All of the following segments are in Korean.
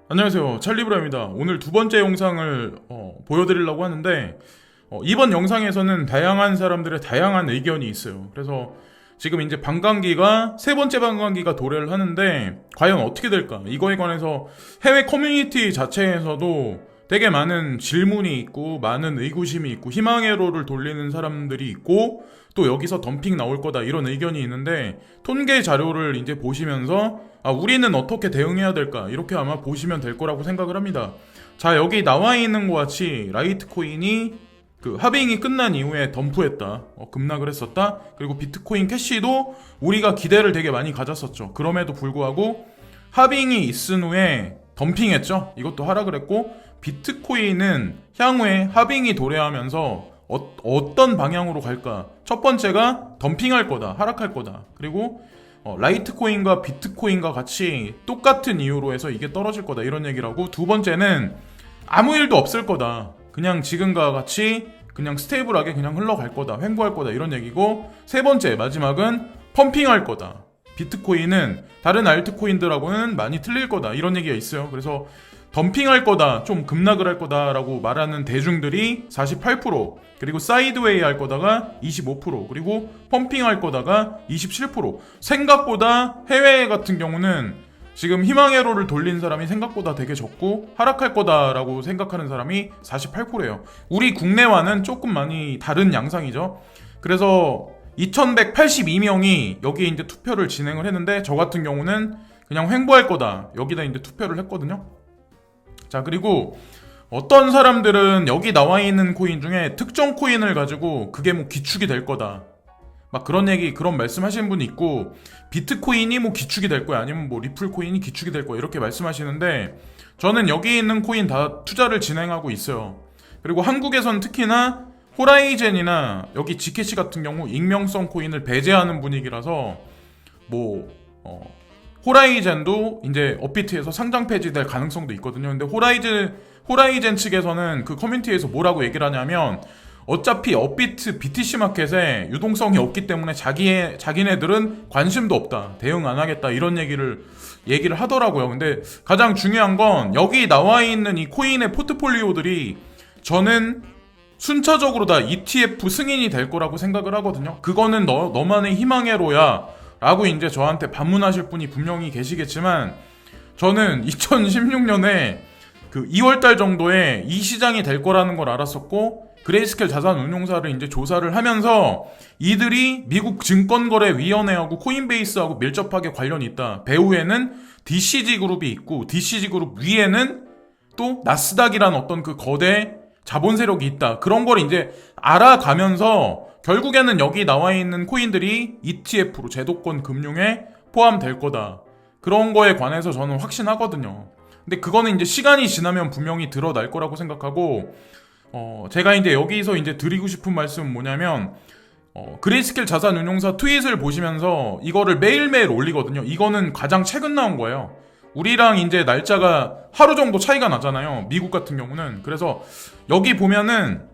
안녕하세요, 찰리브라입니다. 오늘 두 번째 영상을 보여드리려고 하는데 이번 영상에서는 다양한 사람들의 다양한 의견이 있어요. 그래서 지금 이제 반감기가 세 번째 반감기가 도래를 하는데 과연 어떻게 될까? 이거에 관해서 해외 커뮤니티 자체에서도 되게 많은 질문이 있고 많은 의구심이 있고 희망회로를 돌리는 사람들이 있고 또 여기서 덤핑 나올 거다 이런 의견이 있는데 통계 자료를 이제 보시면서 우리는 어떻게 대응해야 될까 이렇게 아마 보시면 될 거라고 생각을 합니다. 자, 여기 나와 있는 것 같이 라이트코인이 그 할빙이 끝난 이후에 덤프했다, 급락을 했었다. 그리고 비트코인 캐시도 우리가 기대를 되게 많이 가졌었죠. 그럼에도 불구하고 할빙이 있은 후에 덤핑했죠. 이것도 하락을 했고 비트코인은 향후에 할빙이 도래하면서 어떤 방향으로 갈까? 첫 번째가 덤핑할 거다, 하락할 거다. 그리고 라이트코인과 비트코인과 같이 똑같은 이유로 해서 이게 떨어질 거다 이런 얘기를 하고, 두 번째는 아무 일도 없을 거다, 그냥 지금과 같이 그냥 스테이블하게 그냥 흘러갈 거다, 횡보할 거다 이런 얘기고, 세 번째 마지막은 펌핑할 거다, 비트코인은 다른 알트코인들하고는 많이 틀릴 거다 이런 얘기가 있어요. 그래서 덤핑할 거다, 좀 급락을 할 거다라고 말하는 대중들이 48%, 그리고 사이드웨이 할 거다가 25%, 그리고 펌핑할 거다가 27%. 생각보다 해외 같은 경우는 지금 희망회로를 돌린 사람이 생각보다 되게 적고 하락할 거다라고 생각하는 사람이 48%예요. 우리 국내와는 조금 많이 다른 양상이죠. 그래서 2182명이 여기 이제 투표를 진행을 했는데, 저 같은 경우는 그냥 횡보할 거다 여기다 이제 투표를 했거든요. 자, 그리고 어떤 사람들은 여기 나와 있는 코인 중에 특정 코인을 가지고 그게 뭐 기축이 될 거다, 막 그런 얘기, 그런 말씀 하시는 분이 있고, 비트코인이 뭐 기축이 될 거야, 아니면 뭐 리플 코인이 기축이 될 거야 이렇게 말씀하시는데, 저는 여기 있는 코인 다 투자를 진행하고 있어요. 그리고 한국에선 특히나 호라이젠이나 여기 지캐시 같은 경우 익명성 코인을 배제하는 분위기라서 호라이젠도 이제 업비트에서 상장 폐지될 가능성도 있거든요. 근데 호라이젠 측에서는 그 커뮤니티에서 뭐라고 얘기를 하냐면, 어차피 업비트 BTC 마켓에 유동성이 없기 때문에 자기네들은 관심도 없다, 대응 안 하겠다 이런 얘기를 하더라고요. 근데 가장 중요한 건 여기 나와 있는 이 코인의 포트폴리오들이 저는 순차적으로 다 ETF 승인이 될 거라고 생각을 하거든요. 그거는 너만의 희망회로야 라고 이제 저한테 반문하실 분이 분명히 계시겠지만, 저는 2016년에 그 2월달 정도에 이 시장이 될 거라는 걸 알았었고, 그레이스켈 자산운용사를 이제 조사를 하면서 이들이 미국 증권거래위원회하고 코인베이스하고 밀접하게 관련이 있다, 배후에는 DCG 그룹이 있고 DCG 그룹 위에는 또 나스닥이라는 어떤 그 거대 자본 세력이 있다, 그런 걸 이제 알아가면서 결국에는 여기 나와 있는 코인들이 ETF로 제도권 금융에 포함될 거다, 그런 거에 관해서 저는 확신하거든요. 근데 그거는 이제 시간이 지나면 분명히 드러날 거라고 생각하고, 제가 이제 여기서 이제 드리고 싶은 말씀은 뭐냐면, 그레이스켈 자산운용사 트윗을 보시면서 이거를 매일매일 올리거든요. 이거는 가장 최근 나온 거예요. 우리랑 이제 날짜가 하루 정도 차이가 나잖아요, 미국 같은 경우는. 그래서 여기 보면은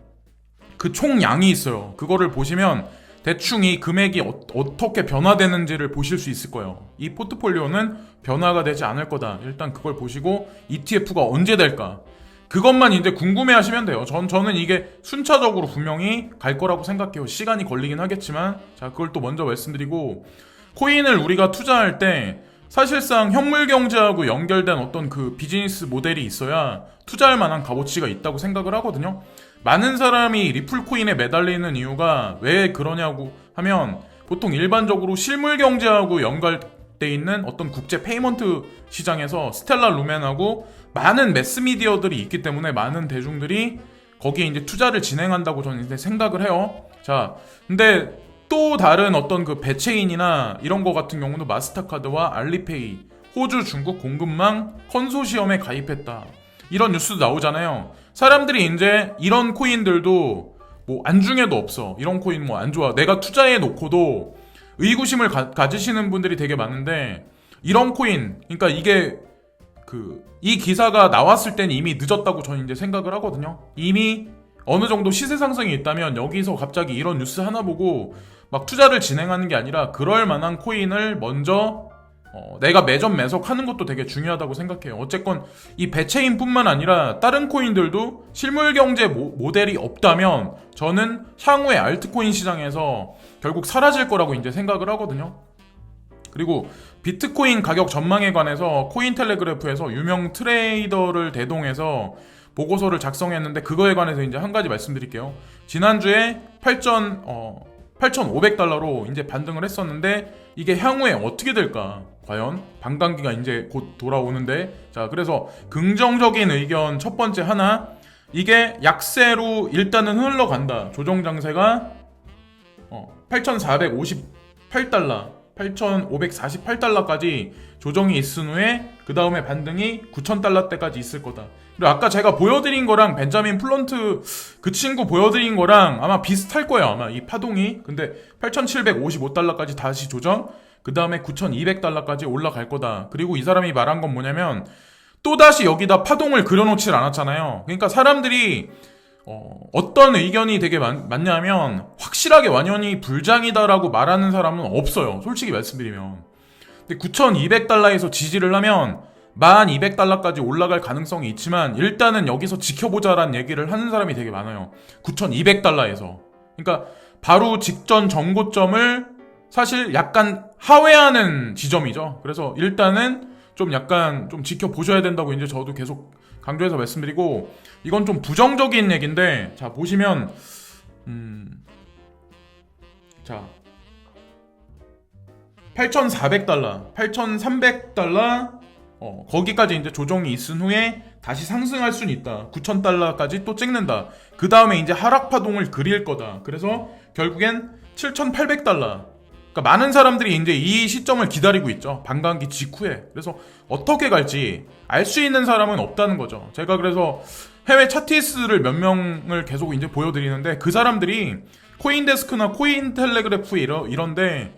그 총량이 있어요. 그거를 보시면 대충 이 금액이 어떻게 변화되는지를 보실 수 있을 거예요. 이 포트폴리오는 변화가 되지 않을 거다, 일단 그걸 보시고 ETF가 언제 될까, 그것만 이제 궁금해 하시면 돼요. 저는 이게 순차적으로 분명히 갈 거라고 생각해요. 시간이 걸리긴 하겠지만. 자, 그걸 또 먼저 말씀드리고, 코인을 우리가 투자할 때 사실상 현물 경제하고 연결된 어떤 그 비즈니스 모델이 있어야 투자할 만한 값어치가 있다고 생각을 하거든요. 많은 사람이 리플 코인에 매달리는 이유가 왜 그러냐고 하면, 보통 일반적으로 실물 경제하고 연결돼 있는 어떤 국제 페이먼트 시장에서 스텔라 루멘하고 많은 매스미디어들이 있기 때문에 많은 대중들이 거기에 이제 투자를 진행한다고 저는 이제 생각을 해요. 자, 근데 또 다른 어떤 그 배체인이나 이런 거 같은 경우는 마스터카드와 알리페이, 호주 중국 공급망 컨소시엄에 가입했다, 이런 뉴스도 나오잖아요. 사람들이 이제 이런 코인들도 뭐 안중에도 없어, 이런 코인 뭐 안 좋아, 내가 투자해 놓고도 의구심을 가지시는 분들이 되게 많은데, 이런 코인, 그러니까 이게 이 기사가 나왔을 땐 이미 늦었다고 저는 이제 생각을 하거든요. 이미 어느 정도 시세 상승이 있다면 여기서 갑자기 이런 뉴스 하나 보고 막 투자를 진행하는 게 아니라 그럴 만한 코인을 먼저 내가 매점 매석하는 것도 되게 중요하다고 생각해요. 어쨌건 이 배체인뿐만 아니라 다른 코인들도 실물 경제 모델이 없다면 저는 향후에 알트코인 시장에서 결국 사라질 거라고 이제 생각을 하거든요. 그리고 비트코인 가격 전망에 관해서 코인텔레그래프에서 유명 트레이더를 대동해서 보고서를 작성했는데 그거에 관해서 이제 한 가지 말씀드릴게요. 지난주에 8,500달러로 이제 반등을 했었는데 이게 향후에 어떻게 될까? 과연 반감기가 이제 곧 돌아오는데, 자, 그래서 긍정적인 의견 첫 번째 하나, 이게 약세로 일단은 흘러간다. 조정 장세가 8,458달러 8,548달러까지 조정이 있은 후에 그 다음에 반등이 9,000달러대까지 있을 거다. 그리고 아까 제가 보여드린 거랑 벤자민 플런트 그 친구 보여드린 거랑 아마 비슷할 거예요. 아마 이 파동이. 근데 8,755달러까지 다시 조정, 그 다음에 9,200달러까지 올라갈 거다. 그리고 이 사람이 말한 건 뭐냐면 또다시 여기다 파동을 그려놓질 않았잖아요. 그러니까 사람들이 어떤 의견이 되게 많냐면 확실하게 완연히 불장이다라고 말하는 사람은 없어요. 솔직히 말씀드리면. 근데 9,200달러에서 지지를 하면 1,200달러까지 올라갈 가능성이 있지만 일단은 여기서 지켜보자라는 얘기를 하는 사람이 되게 많아요. 9,200달러에서. 그러니까 바로 직전 정고점을 사실 약간 하회하는 지점이죠. 그래서 일단은 좀 약간 좀 지켜보셔야 된다고 이제 저도 계속 강조해서 말씀드리고, 이건 좀 부정적인 얘기인데, 자, 보시면, 자, 8,400달러, 8,300달러, 거기까지 이제 조정이 있은 후에 다시 상승할 수는 있다. 9,000달러까지 또 찍는다. 그 다음에 이제 하락파동을 그릴 거다. 그래서 결국엔 7,800달러. 그러니까 많은 사람들이 이제 이 시점을 기다리고 있죠. 반감기 직후에. 그래서 어떻게 갈지 알 수 있는 사람은 없다는 거죠. 제가 그래서 해외 차티스를 몇 명을 계속 이제 보여드리는데 그 사람들이 코인데스크나 코인텔레그래프 이런데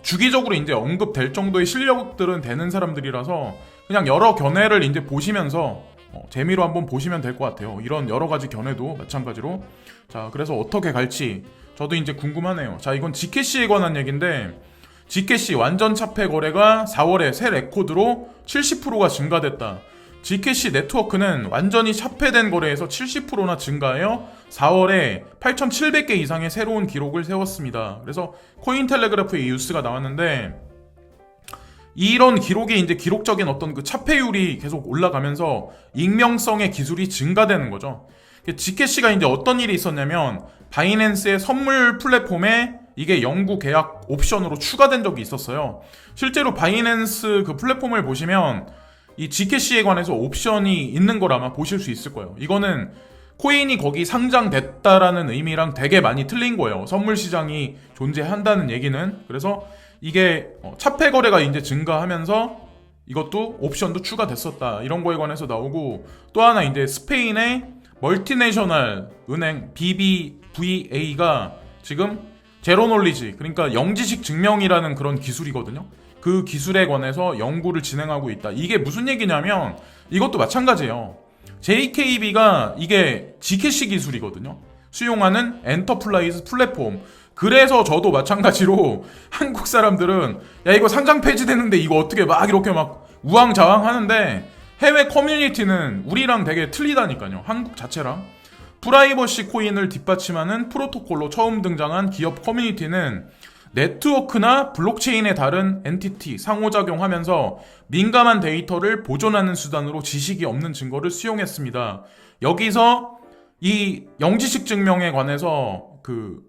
주기적으로 이제 언급될 정도의 실력들은 되는 사람들이라서 그냥 여러 견해를 이제 보시면서 재미로 한번 보시면 될 것 같아요. 이런 여러 가지 견해도 마찬가지로. 자, 그래서 어떻게 갈지 저도 이제 궁금하네요. 자, 이건 지캐시에 관한 얘기인데, 지캐시 완전 차폐 거래가 4월에 새 레코드로 70%가 증가됐다. 지캐시 네트워크는 완전히 차폐된 거래에서 70%나 증가하여 4월에 8,700개 이상의 새로운 기록을 세웠습니다. 그래서 코인텔레그래프에 이 뉴스가 나왔는데, 이런 기록이 이제 기록적인 어떤 그 차폐율이 계속 올라가면서 익명성의 기술이 증가되는 거죠. 지캐시가 이제 어떤 일이 있었냐면 바이낸스의 선물 플랫폼에 이게 영구 계약 옵션으로 추가된 적이 있었어요. 실제로 바이낸스 그 플랫폼을 보시면 이 지캐시에 관해서 옵션이 있는 걸 아마 보실 수 있을 거예요. 이거는 코인이 거기 상장됐다라는 의미랑 되게 많이 틀린 거예요. 선물 시장이 존재한다는 얘기는. 그래서 이게 차폐 거래가 이제 증가하면서 이것도 옵션도 추가됐었다. 이런 거에 관해서 나오고, 또 하나 이제 스페인의 멀티내셔널 은행 BBVA가 지금 제로놀리지, 그러니까 영지식 증명이라는 그런 기술이거든요. 그 기술에 관해서 연구를 진행하고 있다. 이게 무슨 얘기냐면 이것도 마찬가지예요. JKB가 이게 Gcash 기술이거든요. 수용하는 엔터프라이즈 플랫폼. 그래서 저도 마찬가지로 한국 사람들은 야 이거 상장 폐지되는데 이거 어떻게 막 이렇게 막 우왕좌왕 하는데, 해외 커뮤니티는 우리랑 되게 틀리다니까요. 한국 자체랑. 프라이버시 코인을 뒷받침하는 프로토콜로 처음 등장한 기업 커뮤니티는 네트워크나 블록체인의 다른 엔티티 상호작용하면서 민감한 데이터를 보존하는 수단으로 지식이 없는 증거를 수용했습니다. 여기서 이 영지식 증명에 관해서 그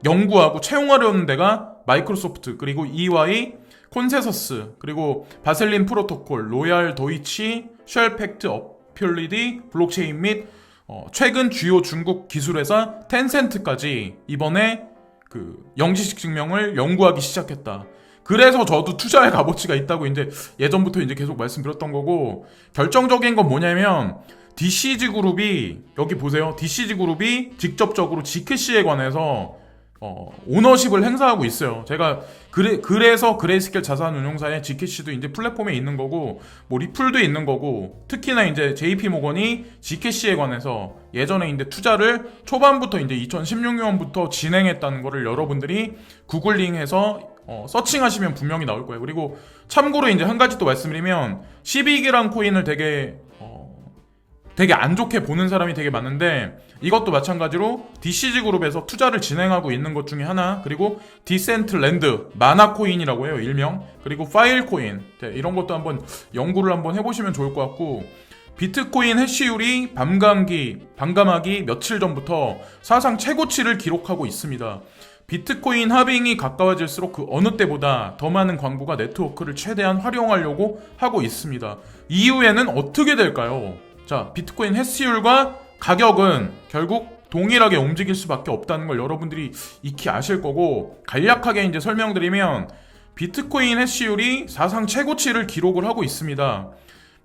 연구하고 채용하려는 데가 마이크로소프트, 그리고 EY, 콘세서스, 그리고 바셀린 프로토콜, 로얄 도이치, 쉘팩트 어필리디, 블록체인 및 최근 주요 중국 기술회사 텐센트까지 이번에 그 영지식 증명을 연구하기 시작했다. 그래서 저도 투자의 값어치가 있다고 이제 예전부터 이제 계속 말씀드렸던 거고, 결정적인 건 뭐냐면 DCG 그룹이, 여기 보세요. DCG 그룹이 직접적으로 Gcash에 관해서 오너십을 행사하고 있어요. 제가 그래서 그레이스케일 자산운용사의 Gcash도 이제 플랫폼에 있는 거고, 뭐 리플도 있는 거고, 특히나 이제 JP모건이 Gcash에 관해서 예전에 이제 투자를 초반부터 이제 2016년부터 진행했다는 거를 여러분들이 구글링해서 서칭하시면 분명히 나올 거예요. 그리고 참고로 이제 한 가지 또 말씀드리면 12기란 코인을 되게 안 좋게 보는 사람이 되게 많은데, 이것도 마찬가지로 DCG 그룹에서 투자를 진행하고 있는 것 중에 하나, 그리고 디센트랜드 마나코인이라고 해요, 일명. 그리고 파일코인, 이런 것도 한번 연구를 한번 해보시면 좋을 것 같고, 비트코인 해시율이 밤감하기 며칠 전부터 사상 최고치를 기록하고 있습니다. 비트코인 할빙이 가까워질수록 그 어느 때보다 더 많은 광부가 네트워크를 최대한 활용하려고 하고 있습니다. 이후에는 어떻게 될까요? 자, 비트코인 해시율과 가격은 결국 동일하게 움직일 수밖에 없다는 걸 여러분들이 익히 아실 거고, 간략하게 이제 설명드리면 비트코인 해시율이 사상 최고치를 기록을 하고 있습니다.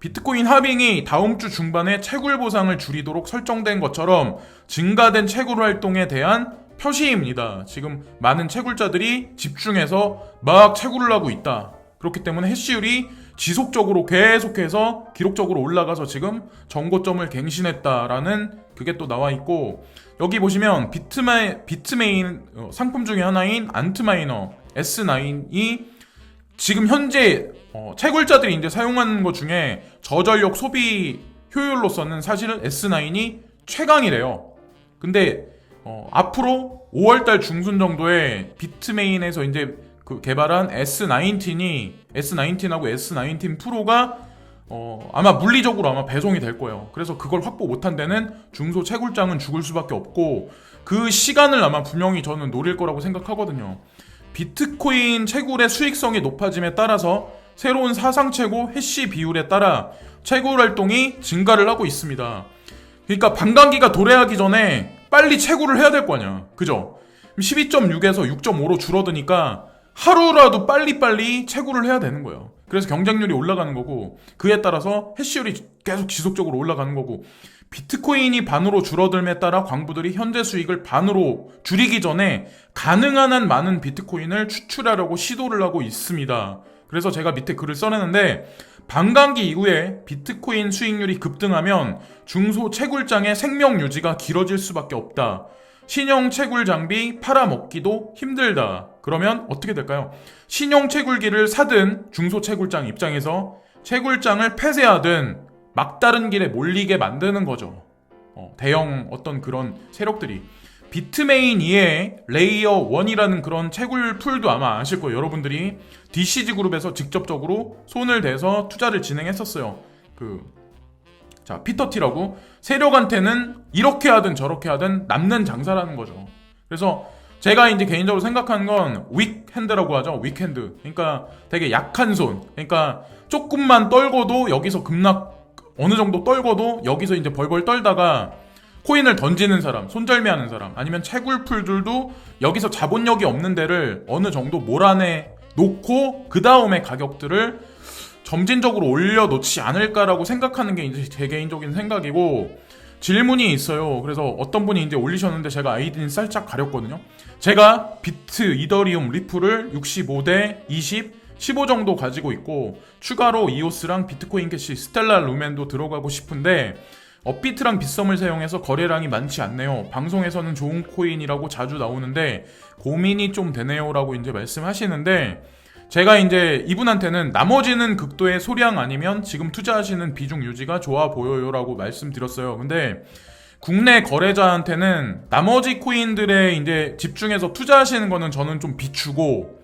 비트코인 할빙이 다음 주 중반에 채굴 보상을 줄이도록 설정된 것처럼 증가된 채굴 활동에 대한 표시입니다. 지금 많은 채굴자들이 집중해서 막 채굴을 하고 있다. 그렇기 때문에 해시율이 지속적으로 계속해서 기록적으로 올라가서 지금 정고점을 갱신했다라는 그게 또 나와 있고, 여기 보시면 비트메인 상품 중에 하나인 안트마이너 S9이 지금 현재 채굴자들이 이제 사용하는 것 중에 저전력 소비 효율로서는 사실은 S9이 최강이래요. 근데 앞으로 5월달 중순 정도에 비트메인에서 이제 그 개발한 S19하고 S19 프로가 아마 물리적으로 아마 배송이 될 거예요. 그래서 그걸 확보 못한 데는 중소 채굴장은 죽을 수밖에 없고, 그 시간을 아마 분명히 저는 노릴 거라고 생각하거든요. 비트코인 채굴의 수익성이 높아짐에 따라서 새로운 사상 최고 해시 비율에 따라 채굴 활동이 증가를 하고 있습니다. 그러니까 반감기가 도래하기 전에 빨리 채굴을 해야 될 거 아니야. 그죠? 12.6에서 6.5로 줄어드니까 하루라도 빨리빨리 채굴을 해야 되는 거예요. 그래서 경쟁률이 올라가는 거고, 그에 따라서 해시율이 계속 지속적으로 올라가는 거고, 비트코인이 반으로 줄어들에 따라 광부들이 현재 수익을 반으로 줄이기 전에 가능한 한 많은 비트코인을 추출하려고 시도를 하고 있습니다. 그래서 제가 밑에 글을 써내는데, 반감기 이후에 비트코인 수익률이 급등하면 중소 채굴장의 생명 유지가 길어질 수밖에 없다. 신형 채굴 장비 팔아먹기도 힘들다. 그러면 어떻게 될까요? 신형 채굴기를 사든 중소 채굴장 입장에서 채굴장을 폐쇄하든 막다른 길에 몰리게 만드는 거죠. 대형 어떤 그런 세력들이. 비트메인 이외에 레이어 1이라는 그런 채굴 풀도 아마 아실 거예요. 여러분들이 DCG 그룹에서 직접적으로 손을 대서 투자를 진행했었어요. 피터티라고 세력한테는 이렇게 하든 저렇게 하든 남는 장사라는 거죠. 그래서 제가 이제 개인적으로 생각하는 건 윅핸드라고 하죠. 윅핸드. 그러니까 되게 약한 손. 그러니까 조금만 떨고도 여기서 어느 정도 떨고도 여기서 이제 벌벌 떨다가 코인을 던지는 사람, 손절매하는 사람, 아니면 채굴풀들도 여기서 자본력이 없는 데를 어느 정도 몰아내 놓고 그 다음에 가격들을 점진적으로 올려놓지 않을까라고 생각하는 게 이제 제 개인적인 생각이고, 질문이 있어요. 그래서 어떤 분이 이제 올리셨는데 제가 아이디는 살짝 가렸거든요. 제가 비트, 이더리움, 리플을 65대 20, 15 정도 가지고 있고, 추가로 이오스랑 비트코인 캐시, 스텔라 루멘도 들어가고 싶은데 업비트랑 빗썸을 사용해서 거래량이 많지 않네요. 방송에서는 좋은 코인이라고 자주 나오는데 고민이 좀 되네요 라고 이제 말씀하시는데, 제가 이제 이분한테는 나머지는 극도의 소량 아니면 지금 투자하시는 비중 유지가 좋아 보여요 라고 말씀드렸어요. 근데 국내 거래자한테는 나머지 코인들에 이제 집중해서 투자하시는 거는 저는 좀 비추고,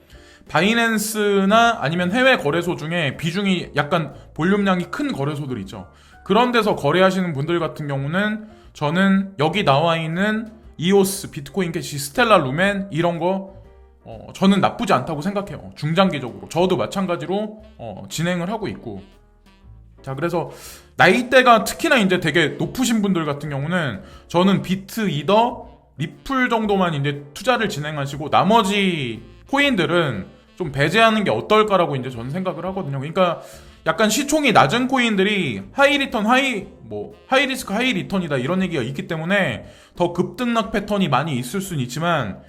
바이낸스나 아니면 해외 거래소 중에 비중이 약간 볼륨량이 큰 거래소들 있죠. 그런 데서 거래하시는 분들 같은 경우는 저는 여기 나와 있는 이오스, 비트코인 캐시, 스텔라 루멘 이런 거 저는 나쁘지 않다고 생각해요. 중장기적으로. 저도 마찬가지로 진행을 하고 있고. 자, 그래서 나이대가 특히나 이제 되게 높으신 분들 같은 경우는 저는 비트, 이더, 리플 정도만 이제 투자를 진행하시고 나머지 코인들은 좀 배제하는 게 어떨까라고 이제 저는 생각을 하거든요. 그러니까 약간 시총이 낮은 코인들이 하이 리스크 하이 리턴이다 이런 얘기가 있기 때문에 더 급등락 패턴이 많이 있을 수는 있지만,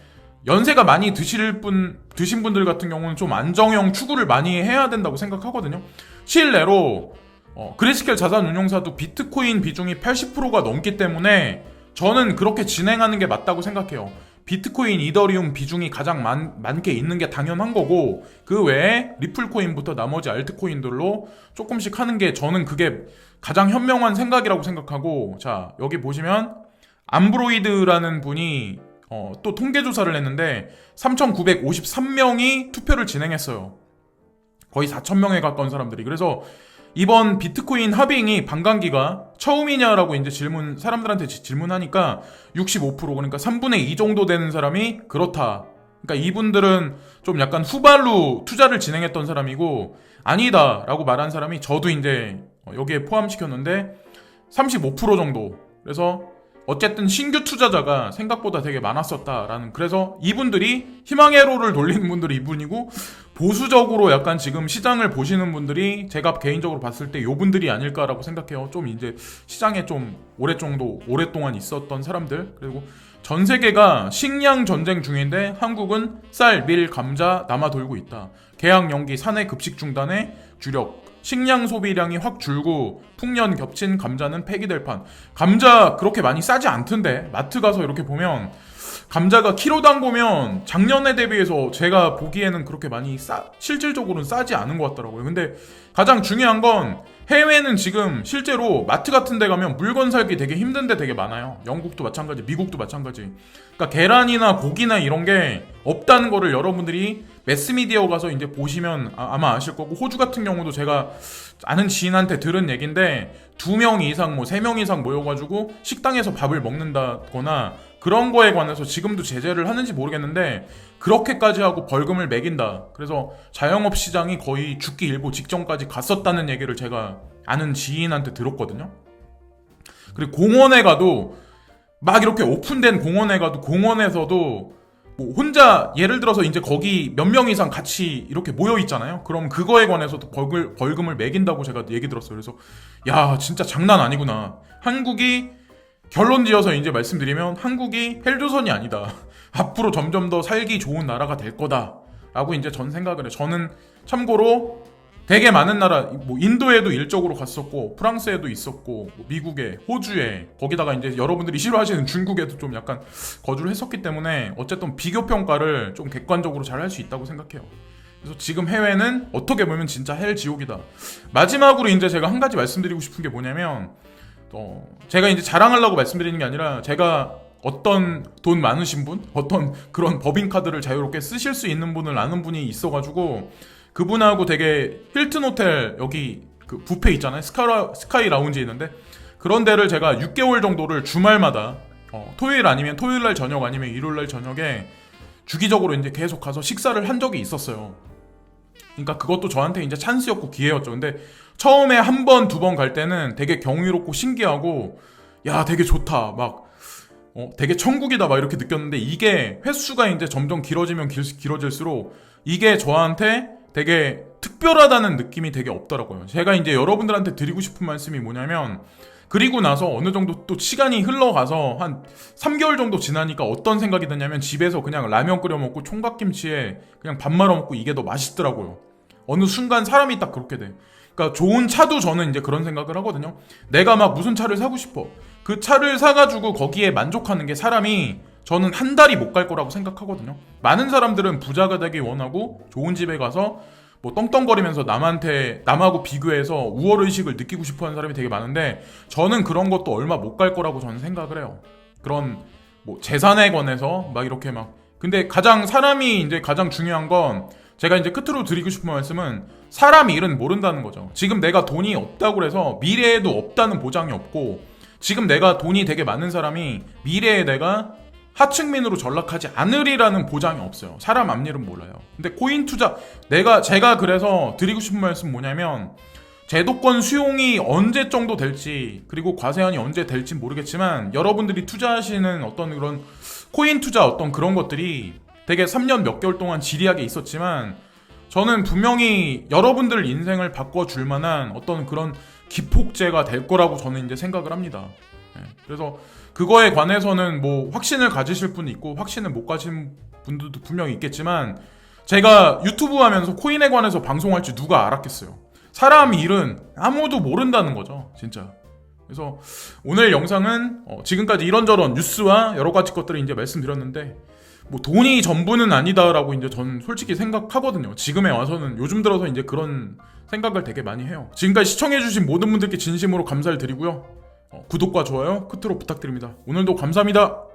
연세가 많이 드신 분들 같은 경우는 좀 안정형 추구를 많이 해야 된다고 생각하거든요. 실내로 그레스켈 자산운용사도 비트코인 비중이 80%가 넘기 때문에 저는 그렇게 진행하는 게 맞다고 생각해요. 비트코인, 이더리움 비중이 가장 많게 있는 게 당연한 거고, 그 외에 리플코인부터 나머지 알트코인들로 조금씩 하는 게 저는 그게 가장 현명한 생각이라고 생각하고, 자, 여기 보시면 암브로이드라는 분이 또 통계조사를 했는데 3,953명이 투표를 진행했어요. 거의 4,000명에 가까운 사람들이. 그래서 이번 비트코인 하빙이 반감기가 처음이냐라고 이제 사람들한테 질문하니까 65%, 그러니까 3분의 2 정도 되는 사람이 그렇다. 그러니까 이분들은 좀 약간 후발로 투자를 진행했던 사람이고, 아니다라고 말한 사람이 저도 이제 여기에 포함시켰는데 35% 정도. 그래서 어쨌든 신규 투자자가 생각보다 되게 많았었다라는, 그래서 이분들이 희망의 로를 돌리는 분들이 이분이고, 보수적으로 약간 지금 시장을 보시는 분들이 제가 개인적으로 봤을 때 요분들이 아닐까라고 생각해요. 좀 이제 시장에 좀 오랫동안 있었던 사람들. 그리고 전 세계가 식량 전쟁 중인데 한국은 쌀, 밀, 감자 남아 돌고 있다. 개학 연기, 사내 급식 중단에 주력, 식량 소비량이 확 줄고 풍년 겹친 감자는 폐기될 판. 감자 그렇게 많이 싸지 않던데, 마트 가서 이렇게 보면 감자가 키로당 보면 작년에 대비해서 제가 보기에는 그렇게 많이 실질적으로는 싸지 않은 것 같더라고요. 근데 가장 중요한 건 해외는 지금 실제로 마트 같은 데 가면 물건 살기 되게 힘든 데 되게 많아요. 영국도 마찬가지, 미국도 마찬가지. 그러니까 계란이나 고기나 이런 게 없다는 거를 여러분들이 매스미디어 가서 이제 보시면 아마 아실 거고, 호주 같은 경우도 제가 아는 지인한테 들은 얘기인데 2명 이상 3명 이상 모여가지고 식당에서 밥을 먹는다거나 그런 거에 관해서 지금도 제재를 하는지 모르겠는데 그렇게까지 하고 벌금을 매긴다. 그래서 자영업 시장이 거의 죽기 일보 직전까지 갔었다는 얘기를 제가 아는 지인한테 들었거든요. 그리고 공원에 가도 막 이렇게 오픈된 공원에 가도 공원에서도 뭐 혼자 예를 들어서 이제 거기 몇 명 이상 같이 이렇게 모여 있잖아요. 그럼 그거에 관해서도 벌금을 매긴다고 제가 얘기 들었어요. 그래서 야, 진짜 장난 아니구나. 한국이, 결론 지어서 이제 말씀드리면 한국이 헬조선이 아니다. 앞으로 점점 더 살기 좋은 나라가 될 거다 라고 이제 전 생각을 해요. 저는 참고로 되게 많은 나라, 뭐 인도에도 일적으로 갔었고, 프랑스에도 있었고, 뭐 미국에, 호주에, 거기다가 이제 여러분들이 싫어하시는 중국에도 좀 약간 거주를 했었기 때문에 어쨌든 비교 평가를 좀 객관적으로 잘 할 수 있다고 생각해요. 그래서 지금 해외는 어떻게 보면 진짜 헬 지옥이다. 마지막으로 이제 제가 한 가지 말씀드리고 싶은 게 뭐냐면, 제가 이제 자랑하려고 말씀드리는 게 아니라, 제가 어떤 돈 많으신 분, 어떤 그런 법인카드를 자유롭게 쓰실 수 있는 분을 아는 분이 있어가지고, 그분하고 되게 힐튼 호텔 여기 그 뷔페 있잖아요. 스카이 라운지 있는데, 그런 데를 제가 6개월 정도를 주말마다 토요일 아니면 토요일날 저녁 아니면 일요일날 저녁에 주기적으로 이제 계속 가서 식사를 한 적이 있었어요. 그러니까 그것도 저한테 이제 찬스였고 기회였죠. 근데 처음에 한 번, 두 번 갈 때는 되게 경이롭고 신기하고, 야, 되게 좋다, 막 되게 천국이다 막 이렇게 느꼈는데, 이게 횟수가 이제 점점 길어지면 길어질수록 이게 저한테 되게 특별하다는 느낌이 되게 없더라고요. 제가 이제 여러분들한테 드리고 싶은 말씀이 뭐냐면, 그리고 나서 어느 정도 또 시간이 흘러가서 한 3개월 정도 지나니까 어떤 생각이 드냐면, 집에서 그냥 라면 끓여 먹고 총각김치에 그냥 밥 말아 먹고 이게 더 맛있더라고요. 어느 순간 사람이 딱 그렇게 돼. 그러니까 좋은 차도 저는 이제 그런 생각을 하거든요. 내가 막 무슨 차를 사고 싶어. 그 차를 사가지고 거기에 만족하는 게 사람이, 저는 한 달이 못 갈 거라고 생각하거든요. 많은 사람들은 부자가 되기 원하고 좋은 집에 가서 뭐 떵떵거리면서 남하고 비교해서 우월의식을 느끼고 싶어하는 사람이 되게 많은데, 저는 그런 것도 얼마 못 갈 거라고 저는 생각을 해요. 그런 뭐 재산에 관해서 막 이렇게 막. 근데 사람이 이제 가장 중요한 건, 제가 이제 끝으로 드리고 싶은 말씀은, 사람 일은 모른다는 거죠. 지금 내가 돈이 없다고 해서 미래에도 없다는 보장이 없고, 지금 내가 돈이 되게 많은 사람이 미래에 내가 하층민으로 전락하지 않으리라는 보장이 없어요. 사람 앞일은 몰라요. 근데 코인 투자, 제가 그래서 드리고 싶은 말씀은 뭐냐면, 제도권 수용이 언제 정도 될지, 그리고 과세안이 언제 될지 모르겠지만, 여러분들이 투자하시는 어떤 그런 코인 투자 어떤 그런 것들이 되게 3년 몇 개월 동안 지리하게 있었지만, 저는 분명히 여러분들 인생을 바꿔줄 만한 어떤 그런 기폭제가 될 거라고 저는 이제 생각을 합니다. 그래서 그거에 관해서는 뭐 확신을 가지실 분이 있고 확신을 못 가진 분들도 분명히 있겠지만, 제가 유튜브 하면서 코인에 관해서 방송할 줄 누가 알았겠어요. 사람 일은 아무도 모른다는 거죠, 진짜. 그래서 오늘 영상은 지금까지 이런저런 뉴스와 여러 가지 것들을 이제 말씀드렸는데, 뭐 돈이 전부는 아니다라고 이제 전 솔직히 생각하거든요. 지금에 와서는 요즘 들어서 이제 그런 생각을 되게 많이 해요. 지금까지 시청해주신 모든 분들께 진심으로 감사를 드리고요. 구독과 좋아요 끝으로 부탁드립니다. 오늘도 감사합니다.